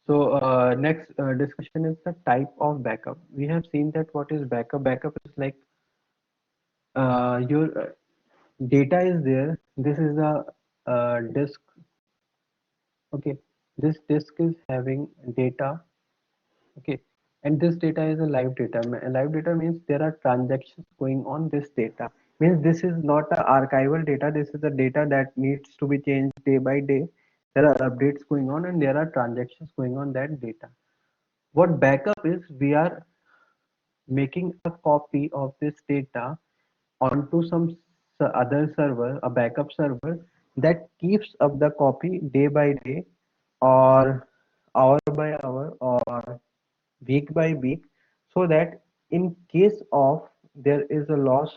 So next discussion is the type of backup. We have seen that what is backup. Backup is like your data is there. This is a disk. Okay, this disk is having data. Okay, and this data is a live data. Live data means there are transactions going on this data. Means this is not a archival data. This is the data that needs to be changed day by day. There are updates going on and there are transactions going on that data. What backup is, we are making a copy of this data onto some other server, a backup server that keeps up the copy day by day or hour by hour or week by week, so that in case of there is a loss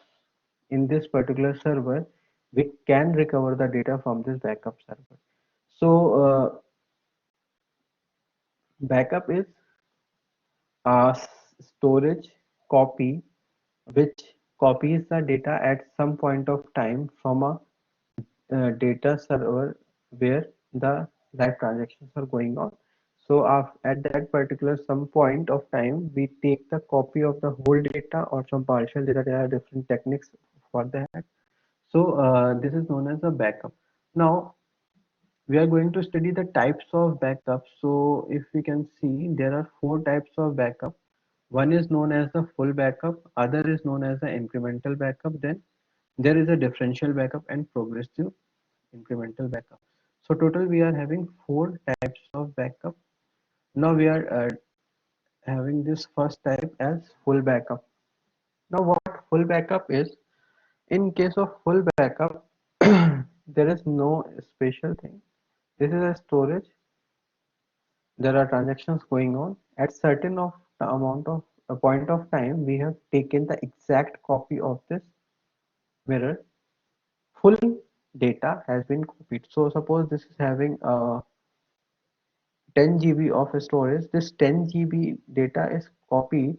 in this particular server, we can recover the data from this backup server. So backup is a storage copy which copies the data at some point of time from a data server where the live transactions are going on. So at that particular some point of time, we take the copy of the whole data or some partial data. There are different techniques for that. So this is known as a backup. Now we are going to study the types of backup. So if we can see, there are four types of backup. One is known as the full backup, other is known as the incremental backup, then there is a differential backup and progressive incremental backup. So total we are having four types of backup. Now we are having this first type as full backup. Now what full backup is, in case of full backup, there is no special thing. This is a storage. There are transactions going on at certain of the amount of a point of time. We have taken the exact copy of this mirror. Full data has been copied. So suppose this is having 10 GB of storage. This 10 GB data is copied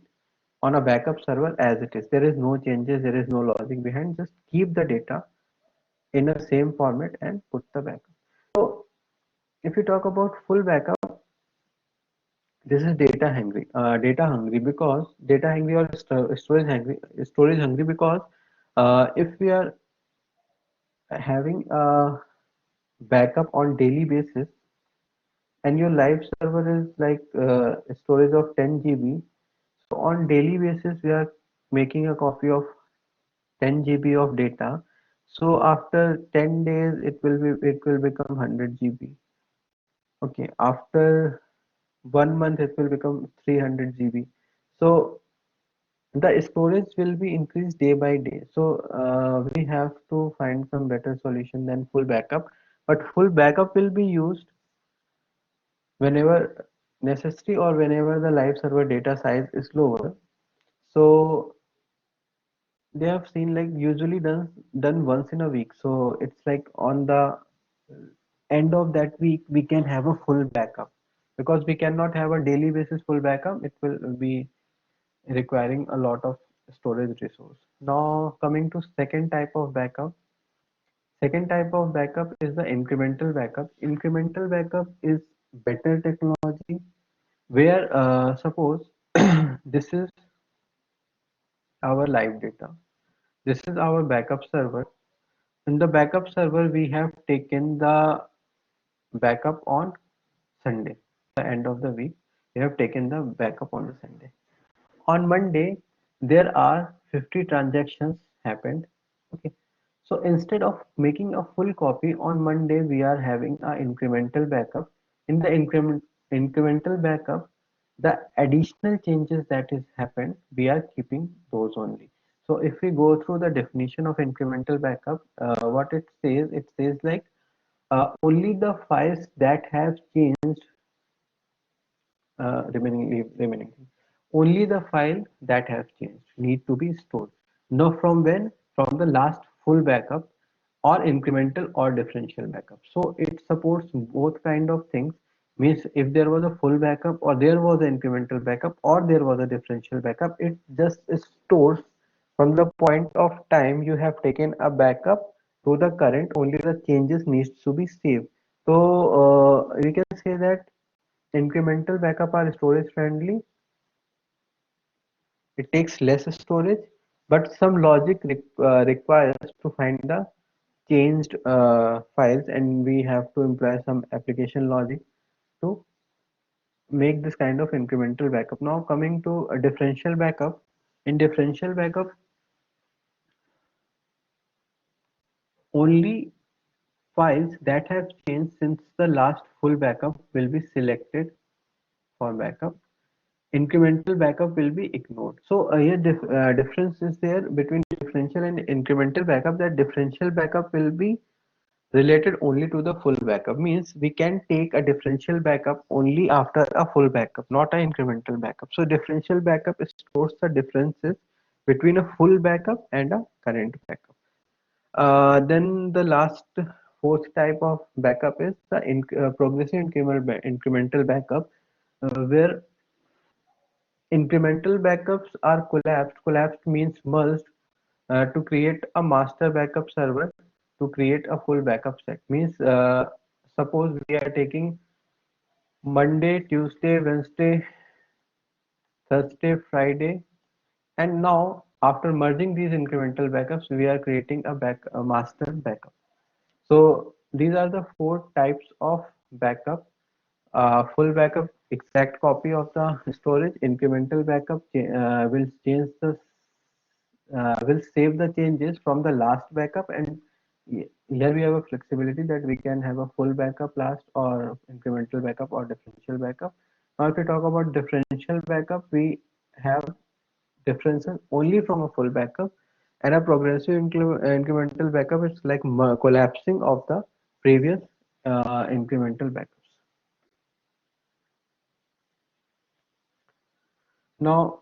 on a backup server as it is. There is no changes, there is no logic behind. Just keep the data in the same format and put the backup. So if you talk about full backup, this is data hungry because data hungry or storage hungry because if we are having a backup on daily basis and your live server is like storage of 10 GB, so on daily basis we are making a copy of 10 GB of data. So after 10 days it will become 100 GB. Okay, after 1 month it will become 300 GB. So the storage will be increased day by day. So we have to find some better solution than full backup. But full backup will be used whenever necessary or whenever the live server data size is lower. So they have seen like usually done once in a week. So it's like on the end of that week we can have a full backup, because we cannot have a daily basis full backup. It will be requiring a lot of storage resource. Now coming to second type of backup. Second type of backup is the incremental backup. Incremental backup is better technology where suppose this is our live data. This is our backup server. In the backup server, we have taken the backup on Sunday, the end of the week. We have taken the backup on the Sunday. On Monday, there are 50 transactions happened. Okay. So instead of making a full copy on Monday, we are having a incremental backup. In the incremental backup, the additional changes that is happened, we are keeping those only. So if we go through the definition of incremental backup, what it says like only the files that have changed remaining. Only the file that has changed need to be stored. Now from when? From the last full backup or incremental or differential backup. So it supports both kind of things. Means if there was a full backup or there was an incremental backup or there was a differential backup, it just stores from the point of time you have taken a backup to the current. Only the changes needs to be saved. So we can say that Incremental backup are storage friendly. It takes less storage, but some logic requires to find the changed files, and we have to employ some application logic to make this kind of incremental backup. Now coming to a differential backup. In differential backup, only files that have changed since the last full backup will be selected for backup. Incremental backup will be ignored. So here difference is there between differential and incremental backup, that differential backup will be related only to the full backup. Means we can take a differential backup only after a full backup, not an incremental backup. So differential backup stores the differences between a full backup and a current backup. Then the last fourth type of backup is the progressive incremental backup, where incremental backups are collapsed. Collapsed means merged to create a master backup server to create a full backup set. Means suppose we are taking Monday, Tuesday, Wednesday, Thursday, Friday, and now after merging these incremental backups, we are creating a master backup. So these are the four types of backup. Full backup, exact copy of the storage. Incremental backup will change the will save the changes from the last backup, and here we have a flexibility that we can have a full backup last, or incremental backup, or differential backup. Now if we talk about differential backup, we have differences only from a full backup, and a progressive incremental backup is like collapsing of the previous incremental backups. Now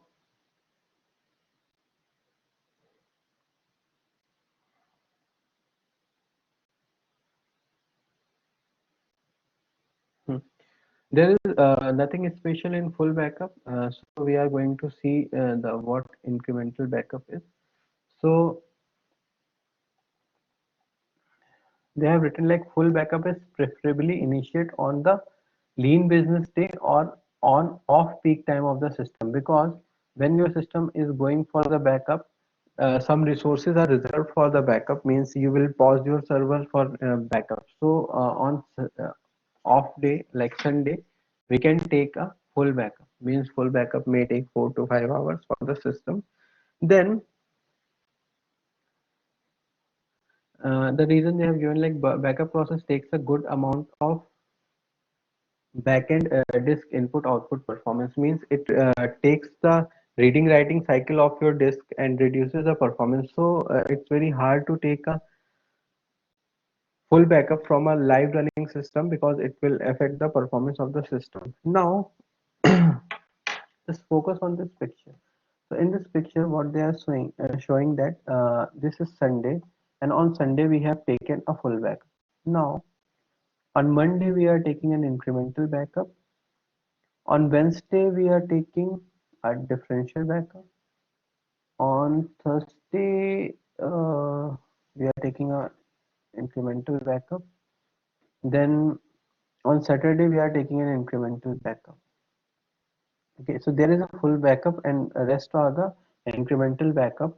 hmm, there is nothing special in full backup, so we are going to see the what incremental backup is. So they have written like full backup is preferably initiate on the lean business day or on off peak time of the system, because when your system is going for the backup, some resources are reserved for the backup. Means you will pause your server for backup. So on off day like Sunday, we can take a full backup. Means full backup may take 4 to 5 hours for the system. Then the reason they have given like backup process takes a good amount of backend disk input output performance. Means it takes the reading writing cycle of your disk and reduces the performance. So it's very hard to take a full backup from a live running system, because it will affect the performance of the system. Now just focus on this picture. So in this picture what they are showing that this is Sunday, and on Sunday we have taken a full backup. Now on Monday we are taking an incremental backup. On Wednesday, we are taking a differential backup. On Thursday, we are taking a incremental backup. Then on Saturday, we are taking an incremental backup. Okay, so there is a full backup, and rest are the incremental backup.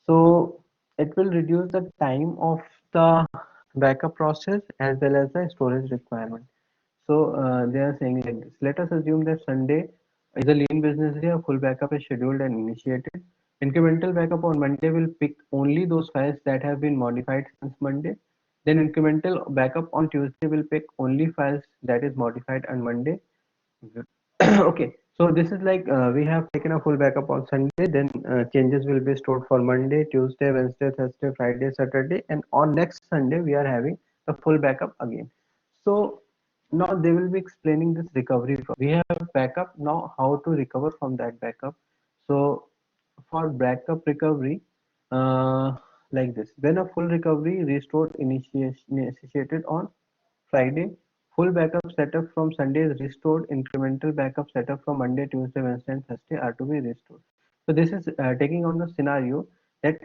So it will reduce the time of the backup process as well as the storage requirement. So they are saying like this. Let us assume that Sunday is a lean business day. A full backup is scheduled and initiated. Incremental backup on Monday will pick only those files that have been modified since Monday. Then incremental backup on Tuesday will pick only files that is modified on Monday. Okay, so this is like we have taken a full backup on Sunday, then changes will be stored for Monday, Tuesday, Wednesday, Thursday, Friday, Saturday, and on next Sunday we are having the full backup again. So now they will be explaining this recovery. We have backup, now how to recover from that backup. So for backup recovery, uh, like this, when a full recovery restored initiated on Friday, full backup setup from Sunday is restored. Incremental backup setup from Monday, Tuesday, Wednesday, and Thursday are to be restored. So this is taking on the scenario that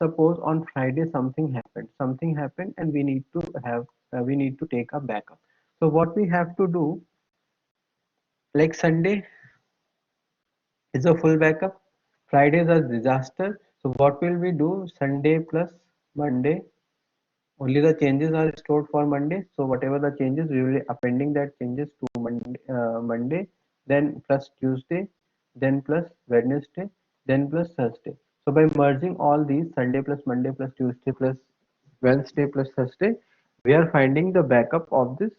suppose on Friday something happened, and we need to take a backup. So what we have to do? Like Sunday is a full backup. Friday is a disaster. So what will we do? Sunday plus Monday. Only the changes are stored for Monday. So whatever the changes, we will be appending that changes to Monday, then plus Tuesday, then plus Wednesday, then plus Thursday. So by merging all these Sunday plus Monday plus Tuesday plus Wednesday plus Thursday, we are finding the backup of this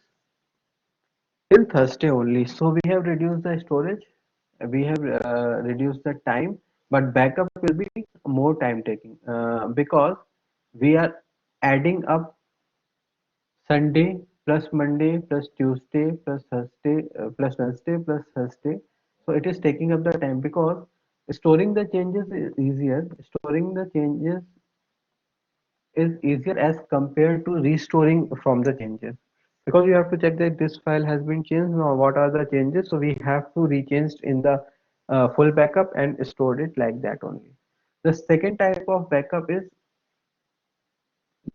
till Thursday only. So we have reduced the storage, we have reduced the time, but backup will be more time taking because we are adding up Sunday plus Monday plus Tuesday plus Thursday plus Wednesday plus Thursday. So it is taking up the time because storing the changes is easier. Storing the changes is easier as compared to restoring from the changes, because you have to check that this file has been changed. Now what are the changes? So we have to rechange in the full backup and stored it like that only. The second type of backup is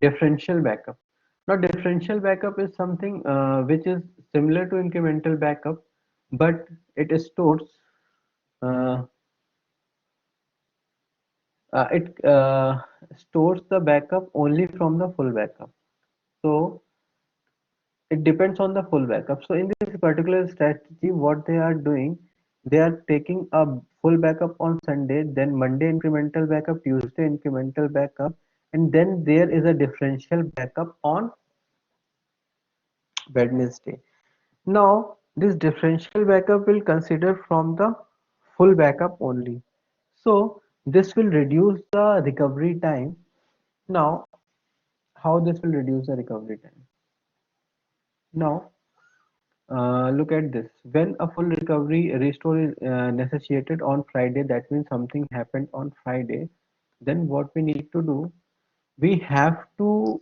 differential backup. Now differential backup is something which is similar to incremental backup, but it stores uh, it stores the backup only from the full backup. So it depends on the full backup. So in this particular strategy, what they are doing, they are taking a full backup on Sunday, then Monday incremental backup, Tuesday incremental backup, and then there is a differential backup on Wednesday. Now, this differential backup will consider from the full backup only. So, this will reduce the recovery time. Now, how this will reduce the recovery time? Now, look at this. When a full recovery restore is necessitated on Friday, that means something happened on Friday. Then what we need to do? We have to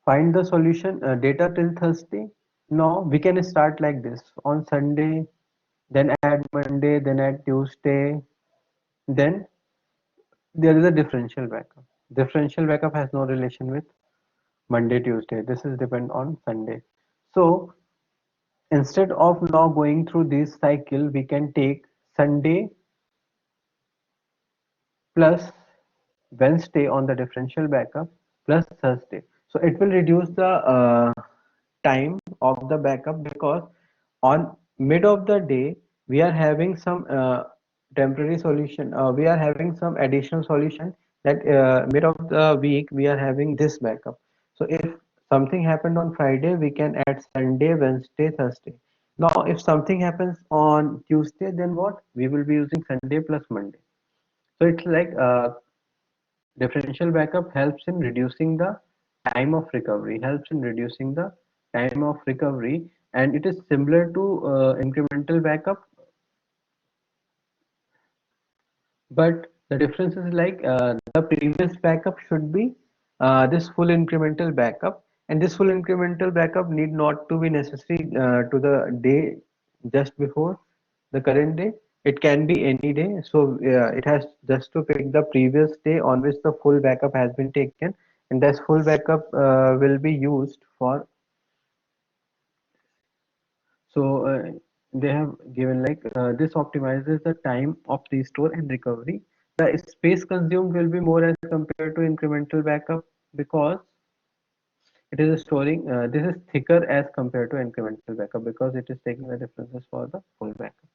find the solution data till Thursday. Now we can start like this on Sunday, then add Monday, then add Tuesday, then there is a differential backup. Differential backup has no relation with Monday, Tuesday. This is depend on Sunday. So instead of now going through this cycle, we can take Sunday plus Wednesday on the differential backup plus Thursday. So it will reduce the time of the backup, because on mid of the day we are having some temporary solution. We are having some additional solution that mid of the week we are having this backup. So if something happened on Friday, we can add Sunday, Wednesday, Thursday. Now if something happens on Tuesday, then what? We will be using Sunday plus Monday. So it's like differential backup helps in reducing the time of recovery, and it is similar to incremental backup, but the difference is like the previous backup should be this full incremental backup, and this full incremental backup need not to be necessary to the day just before the current day. It can be any day. So it has just to pick the previous day on which the full backup has been taken, and this full backup will be used for. So they have given like this optimizes the time of restore and recovery. The space consumed will be more as compared to incremental backup, because it is storing. This is thicker as compared to incremental backup because it is taking the differences for the full backup.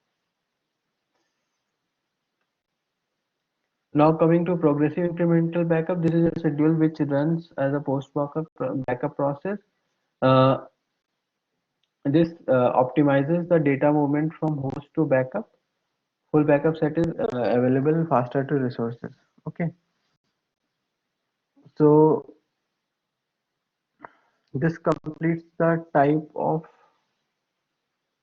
Now coming to progressive incremental backup, this is a schedule which runs as a post backup process. Uh, this optimizes the data movement from host to backup. Full backup set is available faster to resources. Okay, so this completes the type of